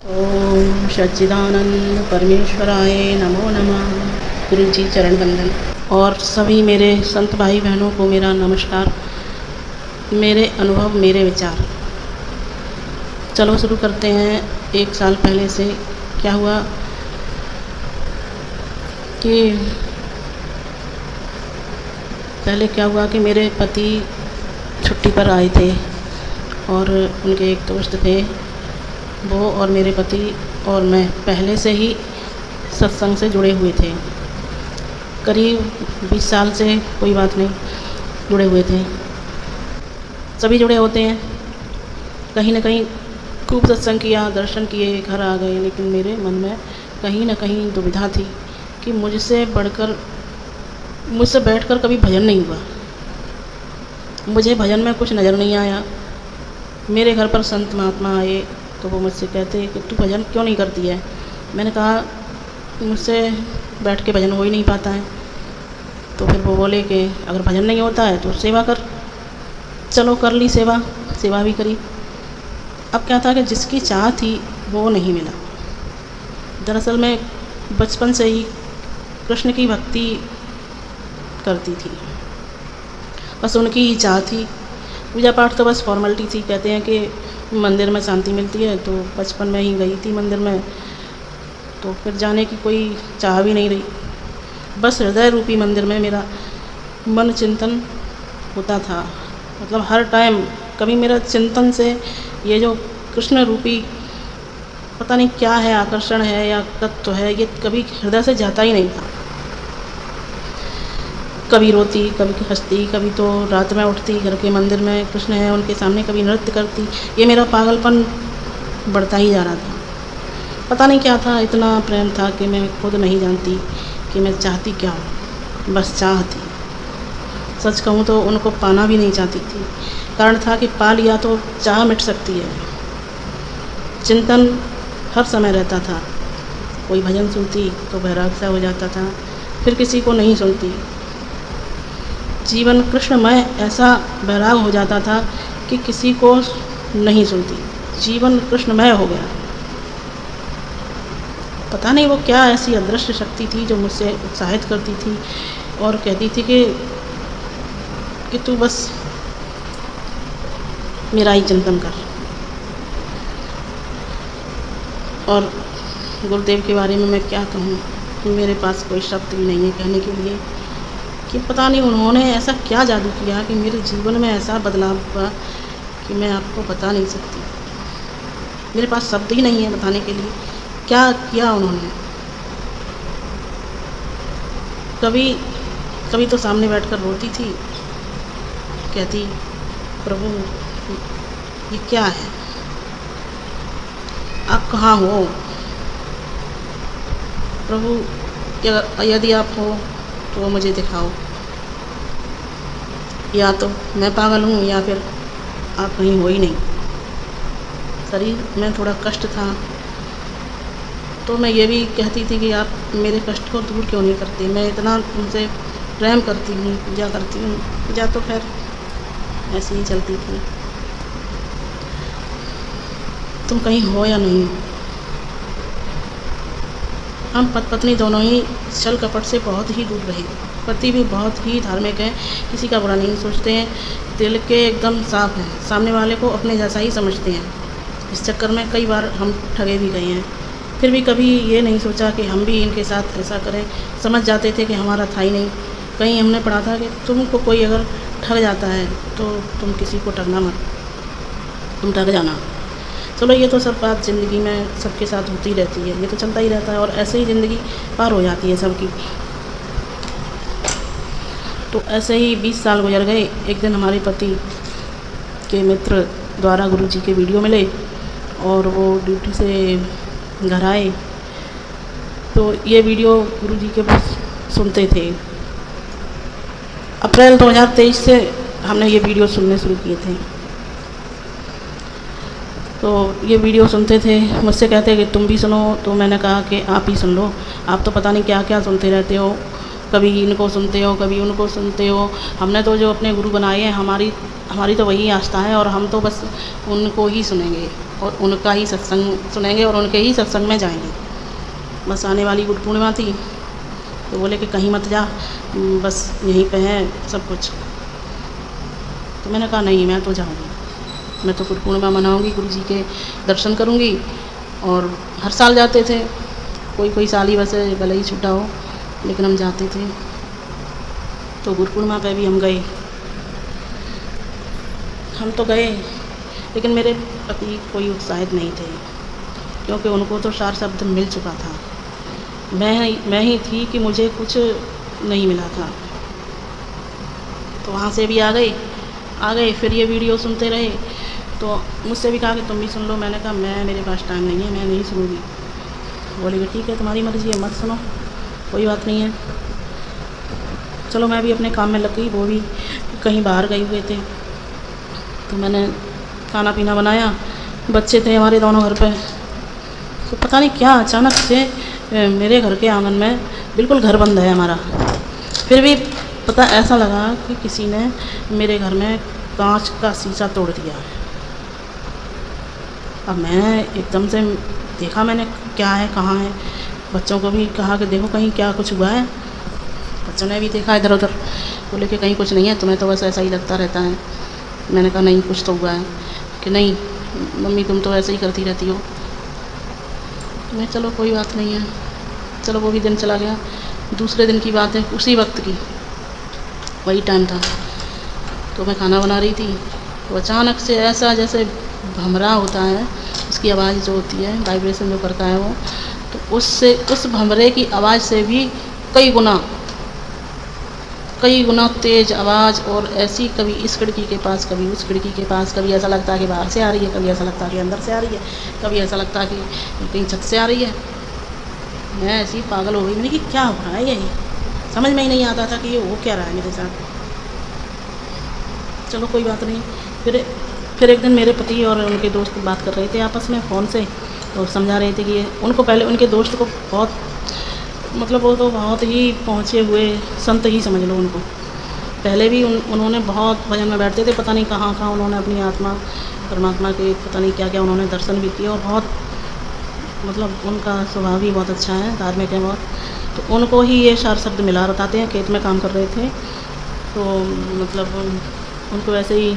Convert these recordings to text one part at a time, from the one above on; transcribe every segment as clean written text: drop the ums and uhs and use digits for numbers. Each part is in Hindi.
ओम सच्चिदानंद परमेश्वराय नमो नमः। गुरु जी चरण वंदन। और सभी मेरे संत भाई बहनों को मेरा नमस्कार। मेरे अनुभव मेरे विचार। चलो शुरू करते हैं। एक साल पहले से क्या हुआ कि कि मेरे पति छुट्टी पर आए थे और उनके एक दोस्त थे। वो और मेरे पति और मैं पहले से ही सत्संग से जुड़े हुए थे। करीब 20 साल से कोई बात नहीं जुड़े हुए थे। सभी जुड़े होते हैं। कहीं ना कहीं खूब सत्संग किया, दर्शन किए, घर आ गए। लेकिन मेरे मन में कहीं ना कहीं दुविधा थी कि मुझसे बैठकर कभी भजन नहीं हुआ। मुझे भजन में कुछ नज़र नहीं आया। मेरे घर पर संत महात्मा आए तो वो मुझसे कहते कि तू भजन क्यों नहीं करती है। मैंने कहा मुझसे बैठ के भजन हो ही नहीं पाता है। तो फिर वो बोले कि अगर भजन नहीं होता है तो सेवा कर। चलो कर ली सेवा भी करी। अब क्या था कि जिसकी चाह थी वो नहीं मिला। दरअसल मैं बचपन से ही कृष्ण की भक्ति करती थी, बस उनकी ही चाह थी। पूजा पाठ तो बस फॉर्मेलिटी थी। कहते हैं कि मंदिर में शांति मिलती है, तो बचपन में ही गई थी मंदिर में। तो फिर जाने की कोई चाह भी नहीं रही। बस हृदय रूपी मंदिर में मेरा मन चिंतन होता था। मतलब हर टाइम कभी मेरा चिंतन से ये जो कृष्ण रूपी पता नहीं क्या है, आकर्षण है या तत्व है, ये कभी हृदय से जाता ही नहीं था। कभी रोती, कभी हंसती, कभी तो रात में उठती, घर के मंदिर में कृष्ण है उनके सामने, कभी नृत्य करती। ये मेरा पागलपन बढ़ता ही जा रहा था। पता नहीं क्या था, इतना प्रेम था कि मैं खुद नहीं जानती कि मैं चाहती क्या हूँ। बस चाह थी। सच कहूँ तो उनको पाना भी नहीं चाहती थी। कारण था कि पा लिया तो चाह मिट सकती है। चिंतन हर समय रहता था। कोई भजन सुनती तो वैराग सा हो जाता था, फिर किसी को नहीं सुनती। जीवन कृष्णमय ऐसा वैराग हो जाता था कि किसी को नहीं सुनती। जीवन कृष्णमय हो गया। पता नहीं वो क्या ऐसी अदृश्य शक्ति थी जो मुझसे उत्साहित करती थी और कहती थी कि तू बस मेरा ही चिंतन कर। और गुरुदेव के बारे में मैं क्या कहूँ, मेरे पास कोई शब्द भी नहीं है कहने के लिए कि पता नहीं उन्होंने ऐसा क्या जादू किया कि मेरे जीवन में ऐसा बदलाव हुआ कि मैं आपको बता नहीं सकती। मेरे पास शब्द ही नहीं है बताने के लिए क्या किया उन्होंने। कभी तो सामने बैठकर रोती थी, कहती प्रभु ये क्या है, आप कहाँ हो प्रभु, यदि आप हो तो मुझे दिखाओ। या तो मैं पागल हूँ या फिर आप कहीं हो ही नहीं। शरीर में थोड़ा कष्ट था तो मैं ये भी कहती थी कि आप मेरे कष्ट को दूर क्यों नहीं करते। मैं इतना तुमसे प्रेम करती हूँ, पूजा करती हूँ। पूजा तो खैर ऐसे ही चलती थी। तुम कहीं हो या नहीं हो। हम पति पत्नी दोनों ही छल कपट से बहुत ही दूर रहे। पति भी बहुत ही धार्मिक है, किसी का बुरा नहीं सोचते हैं, दिल के एकदम साफ हैं, सामने वाले को अपने जैसा ही समझते हैं। इस चक्कर में कई बार हम ठगे भी गए हैं। फिर भी कभी ये नहीं सोचा कि हम भी इनके साथ ऐसा करें। समझ जाते थे कि हमारा था ही नहीं। कहीं हमने पढ़ा था कि तुमको कोई अगर ठग जाता है तो तुम किसी को ठगना मत, तुम ठग जाना। चलो ये तो सब बात ज़िंदगी में सबके साथ होती रहती है, ये तो चलता ही रहता है और ऐसे ही ज़िंदगी पार हो जाती है सबकी। तो ऐसे ही 20 साल गुजर गए। एक दिन हमारे पति के मित्र द्वारा गुरु जी के वीडियो मिले और वो ड्यूटी से घर आए तो ये वीडियो गुरु जी के पास सुनते थे। अप्रैल 2023 से हमने ये वीडियो सुनने शुरू किए थे। तो ये वीडियो सुनते थे, मुझसे कहते कि तुम भी सुनो। तो मैंने कहा कि आप ही सुन लो, आप तो पता नहीं क्या क्या सुनते रहते हो, कभी इनको सुनते हो कभी उनको सुनते हो। हमने तो जो अपने गुरु बनाए हैं, हमारी तो वही आस्था है और हम तो बस उनको ही सुनेंगे। और उनका ही सत्संग सुनेंगे और उनके ही सत्संग में जाएंगे। बस आने वाली गुरु पूर्णिमा थी तो बोले कि कहीं मत जा, बस यहीं पे है सब कुछ। तो मैंने कहा नहीं, मैं तो जाऊँगी, मैं तो गुरु पूर्णिमा मनाऊँगी, गुरु जी के दर्शन करूँगी। और हर साल जाते थे, कोई साल ही वैसे भले ही छूटा हो, लेकिन हम जाते थे। तो गुरु पूर्णिमा पे भी हम गए, हम तो गए, लेकिन मेरे पति कोई उत्साहित नहीं थे, क्योंकि उनको तो सार शब्द मिल चुका था। मैं ही थी कि मुझे कुछ नहीं मिला था। तो वहाँ से भी आ गए। फिर ये वीडियो सुनते रहे, तो मुझसे भी कहा कि तुम भी सुन लो। मैंने कहा मेरे पास टाइम नहीं है, मैं नहीं सुनूँगी। बोले कि ठीक है, तुम्हारी मर्ज़ी है, मत सुनो, कोई बात नहीं है। चलो मैं भी अपने काम में लग गई, वो भी कहीं बाहर गए हुए थे। तो मैंने खाना पीना बनाया, बच्चे थे हमारे दोनों घर पे। तो पता नहीं क्या अचानक से मेरे घर के आंगन में, बिल्कुल घर बंद है हमारा, फिर भी पता ऐसा लगा कि किसी ने मेरे घर में कांच का शीशा तोड़ दिया। अब मैं एकदम से देखा, मैंने क्या है, कहाँ है। बच्चों को भी कहा कि देखो कहीं क्या कुछ हुआ है। बच्चों ने भी देखा इधर उधर, बोले कि कहीं कुछ नहीं है, तुम्हें तो बस ऐसा ही लगता रहता है। मैंने कहा नहीं, कुछ तो हुआ है। कि नहीं मम्मी, तुम तो ऐसे ही करती रहती हो। मैं चलो कोई बात नहीं है। चलो वो भी दिन चला गया। दूसरे दिन की बात है, उसी वक्त की, वही टाइम था। तो मैं खाना बना रही थी, तो अचानक से ऐसा जैसे भमरा होता है, उसकी आवाज़ जो होती है, वाइब्रेशन जो करता है वो, तो उससे, उस भमरे की आवाज़ से भी कई गुना तेज़ आवाज़। और ऐसी कभी इस खिड़की के पास, कभी उस खिड़की के पास, कभी ऐसा लगता है कि बाहर से आ रही है, कभी ऐसा लगता है कि अंदर से आ रही है, कभी ऐसा लगता है कि कहीं छत से आ रही है। मैं ऐसी पागल हो गई, मैंने कि क्या हो रहा है, यही समझ में ही नहीं आता था कि ये हो क्या रहा है मेरे साथ। चलो कोई बात नहीं। फिर एक दिन मेरे पति और उनके दोस्त बात कर रहे थे आपस में फ़ोन से, तो समझा रहे थे कि उनको पहले, उनके दोस्त को बहुत, मतलब वो तो बहुत ही पहुँचे हुए संत ही समझ लो उनको। पहले भी उन्होंने बहुत भजन में बैठते थे, पता नहीं कहाँ उन्होंने अपनी आत्मा परमात्मा के पता नहीं क्या उन्होंने दर्शन भी किए। और बहुत, मतलब उनका स्वभाव भी बहुत अच्छा है, धार्मिक है बहुत। तो उनको ही ये सार शब्द मिला, बताते हैं खेत में काम कर रहे थे, तो मतलब उनको वैसे ही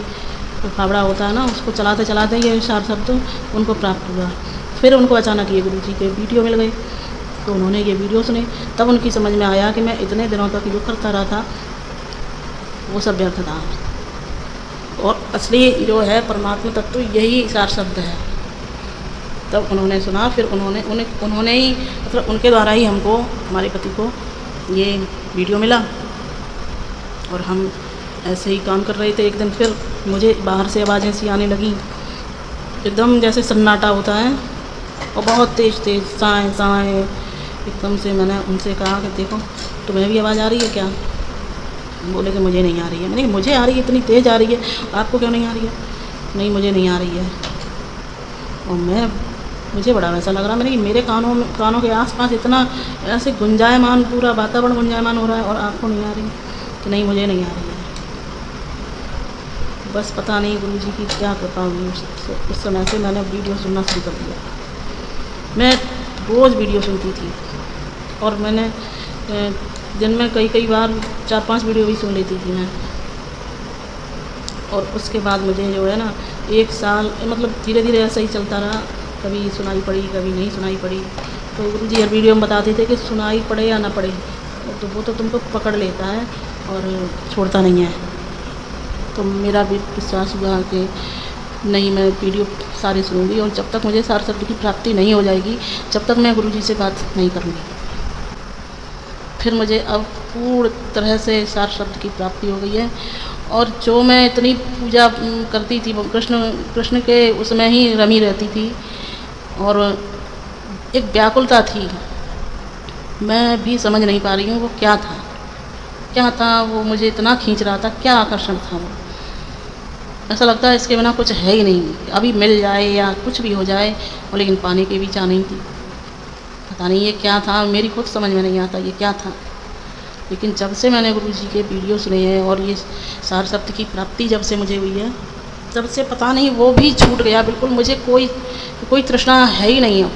फावड़ा होता है ना, उसको चलाते चलाते ये सार शब्द उनको प्राप्त हुआ। फिर उनको अचानक ये गुरु जी के वीडियो मिल गए, तो उन्होंने ये वीडियो सुने। तब उनकी समझ में आया कि मैं इतने दिनों तक जो करता रहा था वो सब व्यर्थ था, और असली जो है परमात्मा तत्व यही सार शब्द है। तब उन्होंने सुना, फिर उन्होंने ही, मतलब उनके द्वारा ही हमको, हमारे पति को ये वीडियो मिला। और हम ऐसे ही काम कर रहे थे। एक दिन फिर मुझे बाहर से आवाज़ें सी आने लगी, एकदम जैसे सन्नाटा होता है, और बहुत तेज़ साएँ। एकदम से मैंने उनसे कहा कि देखो तुम्हें भी आवाज़ आ रही है क्या? बोले कि मुझे नहीं आ रही है। मैंने कहा मुझे आ रही है, इतनी तेज़ आ रही है, आपको क्यों नहीं आ रही है? नहीं मुझे नहीं आ रही है। और मुझे बड़ा वैसा लग रहा, मैंने कि मेरे कानों के आसपास इतना ऐसे गुंजायमान, पूरा वातावरण गुंजायमान हो रहा है, और आपको नहीं आ रही? कि नहीं मुझे नहीं आ रही है। बस पता नहीं गुरु जी की क्या कृपा हुई, उस समय से मैंने वीडियो सुनना शुरू कर दिया। मैं रोज़ वीडियो सुनती थी, और मैंने दिन में कई बार 4-5 वीडियो भी सुन लेती थी मैं। और उसके बाद मुझे जो है ना 1 साल, मतलब धीरे धीरे ऐसा ही चलता रहा, कभी सुनाई पड़ी, कभी नहीं सुनाई पड़ी। तो गुरु जी हर वीडियो में बताते थे कि सुनाई पड़े या ना पड़े, तो वो तो तुमको पकड़ लेता है और छोड़ता नहीं है। तो मेरा भी विश्वास हुआ कि नहीं, मैं वीडियो सारे सुनूंगी, और जब तक मुझे सार शब्द की प्राप्ति नहीं हो जाएगी, जब तक मैं गुरु जी से बात नहीं करूँगी। फिर मुझे अब पूर्ण तरह से सार शब्द की प्राप्ति हो गई है। और जो मैं इतनी पूजा करती थी, वो कृष्ण के उसमें ही रमी रहती थी, और एक व्याकुलता थी, मैं भी समझ नहीं पा रही हूँ वो क्या था। वो मुझे इतना खींच रहा था, क्या आकर्षण था वो। ऐसा लगता है इसके बिना कुछ है ही नहीं, अभी मिल जाए या कुछ भी हो जाए, और लेकिन पाने की भी चाह नहीं थी। पता नहीं ये क्या था, मेरी खुद समझ में नहीं आता ये क्या था। लेकिन जब से मैंने गुरु जी के वीडियो सुने हैं, और ये सार शब्द की प्राप्ति जब से मुझे हुई है, तब से पता नहीं वो भी छूट गया बिल्कुल। मुझे कोई तृष्णा है ही नहीं अब,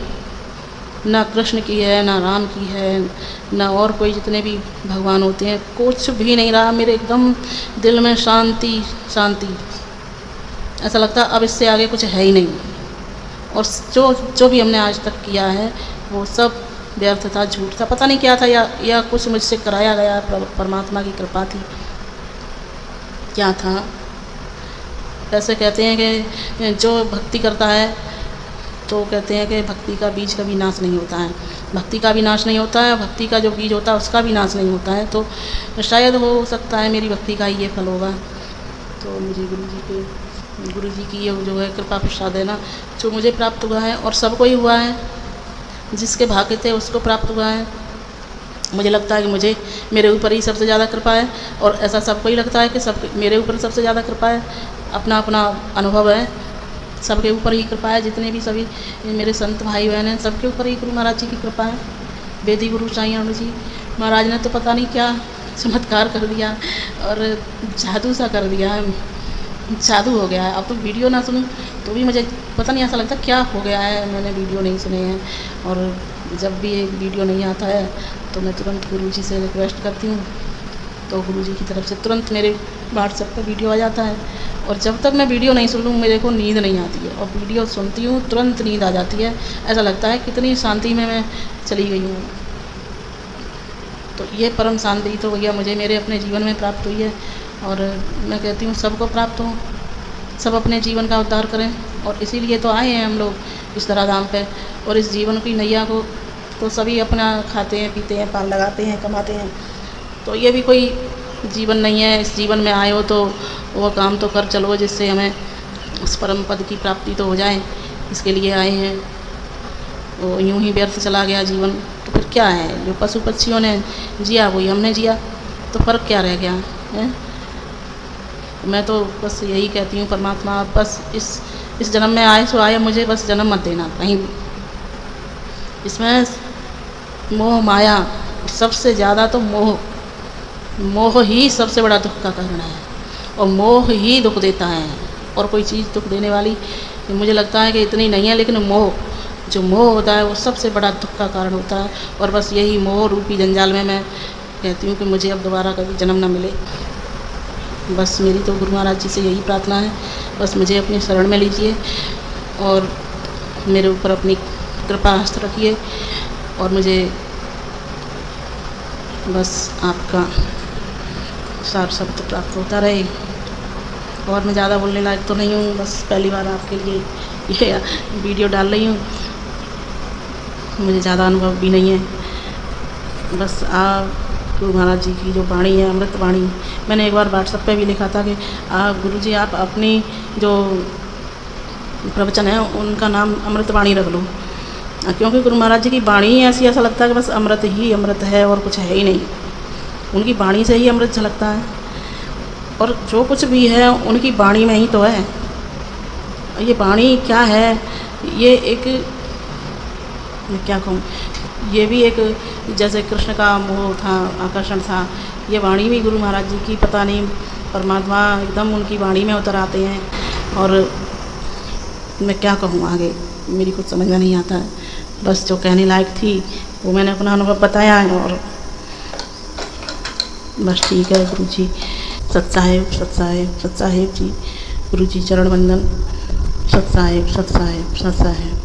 ना कृष्ण की है, ना राम की है, ना और कोई जितने भी भगवान होते हैं, कुछ भी नहीं रहा मेरे। एकदम दिल में शांति शांति, ऐसा लगता अब इससे आगे कुछ है ही नहीं। और जो भी हमने आज तक किया है वो सब व्यर्थ था, झूठ था, पता नहीं क्या था, या कुछ मुझसे कराया गया, परमात्मा की कृपा थी, क्या था। ऐसे कहते हैं कि जो भक्ति करता है तो कहते हैं कि भक्ति का बीज कभी नाश नहीं होता है, भक्ति का भी नाश नहीं होता है, भक्ति का जो बीज होता है उसका भी नाश नहीं होता है। तो शायद हो सकता है मेरी भक्ति का ही ये फल होगा। तो मुझे गुरु जी की ये जो है कृपा प्रसाद है ना, जो मुझे प्राप्त हुआ है और सबको ही हुआ है, जिसके भाग्य थे उसको प्राप्त हुआ है। मुझे लगता है कि मुझे मेरे ऊपर ही सबसे ज़्यादा कृपा है, और ऐसा सबको ही लगता है कि सब मेरे ऊपर सबसे ज़्यादा कृपा है। अपना अपना अनुभव है, सबके ऊपर ही कृपा है। जितने भी सभी मेरे संत भाई बहन हैं सबके ऊपर ही गुरु महाराज जी की कृपा है। वेदी गुरु साईं अरुण जी महाराज ने तो पता नहीं क्या चमत्कार कर दिया और जादू सा कर दिया है, जादू हो गया है। अब तो वीडियो ना सुनूं तो भी मुझे पता नहीं, ऐसा लगता क्या हो गया है, मैंने वीडियो नहीं सुने हैं। और जब भी एक वीडियो नहीं आता है तो मैं तुरंत गुरु जी से रिक्वेस्ट करती हूँ, तो गुरु जी की तरफ से तुरंत मेरे व्हाट्सएप पर वीडियो आ जाता है। और जब तक मैं वीडियो नहीं सुन लूँ मेरे को नींद नहीं आती है, और वीडियो सुनती हूँ तुरंत नींद आ जाती है। ऐसा लगता है कितनी शांति में मैं चली गई हूँ। तो ये परम शांति तो भैया मुझे मेरे अपने जीवन में प्राप्त हुई है, और मैं कहती हूँ सबको प्राप्त हो, सब अपने जीवन का उद्धार करें। और इसीलिए तो आए हैं हम लोग इस धराधाम पे। और इस जीवन की नैया को तो सभी अपना खाते हैं, पीते हैं, पार लगाते हैं, कमाते हैं। तो ये भी कोई जीवन नहीं है। इस जीवन में आए हो तो वो काम तो कर चलो जिससे हमें उस परम पद की प्राप्ति तो हो जाए, इसके लिए आए हैं। वो यूं ही व्यर्थ चला गया जीवन तो फिर क्या है। जो पशु पक्षियों ने जिया वही हमने जिया, तो फ़र्क क्या रह गया है। मैं तो बस यही कहती हूँ परमात्मा, बस इस जन्म में आए सो आए, मुझे बस जन्म मत देना कहीं भी। इसमें मोह माया सबसे ज़्यादा, तो मोह ही सबसे बड़ा दुख का कारण है, और मोह ही दुख देता है। और कोई चीज़ दुख देने वाली मुझे लगता है कि इतनी नहीं है, लेकिन जो मोह होता है वो सबसे बड़ा दुख का कारण होता है। और बस यही मोह रूपी जंजाल में मैं कहती हूँ कि मुझे अब दोबारा कभी जन्म ना मिले। बस मेरी तो गुरु महाराज जी से यही प्रार्थना है, बस मुझे अपने शरण में लीजिए और मेरे ऊपर अपनी कृपा हस्त रखिए, और मुझे बस आपका सार शब्द प्राप्त होता रहे। और मैं ज़्यादा बोलने लायक तो नहीं हूँ, बस पहली बार आपके लिए ये वीडियो डाल रही हूँ, मुझे ज़्यादा अनुभव भी नहीं है। बस आप गुरु महाराज जी की जो वाणी है, अमृत वाणी, मैंने एक बार व्हाट्सएप पे भी लिखा था कि गुरु जी आप अपनी जो प्रवचन है उनका नाम अमृत वाणी रख लो, क्योंकि गुरु महाराज जी की वाणी ही ऐसी, ऐसा लगता है कि बस अमृत ही अमृत है और कुछ है ही नहीं। उनकी वाणी से ही अमृत झलकता है, और जो कुछ भी है उनकी वाणी में ही तो है। ये वाणी क्या है, ये एक, मैं क्या कहूँ, ये भी एक जैसे कृष्ण का मोह था, आकर्षण था, ये वाणी भी गुरु महाराज जी की, पता नहीं परमात्मा एकदम उनकी वाणी में उतर आते हैं। और मैं क्या कहूँ आगे, मेरी कुछ समझ में नहीं आता है। बस जो कहने लायक थी वो मैंने अपना अनुभव बताया है, और बस ठीक है। गुरु जी सत साहेब, सत साहेब, सत साहेब जी, गुरु जी चरण वंदन। सत साहेब, सत साहेब, सत साहेब।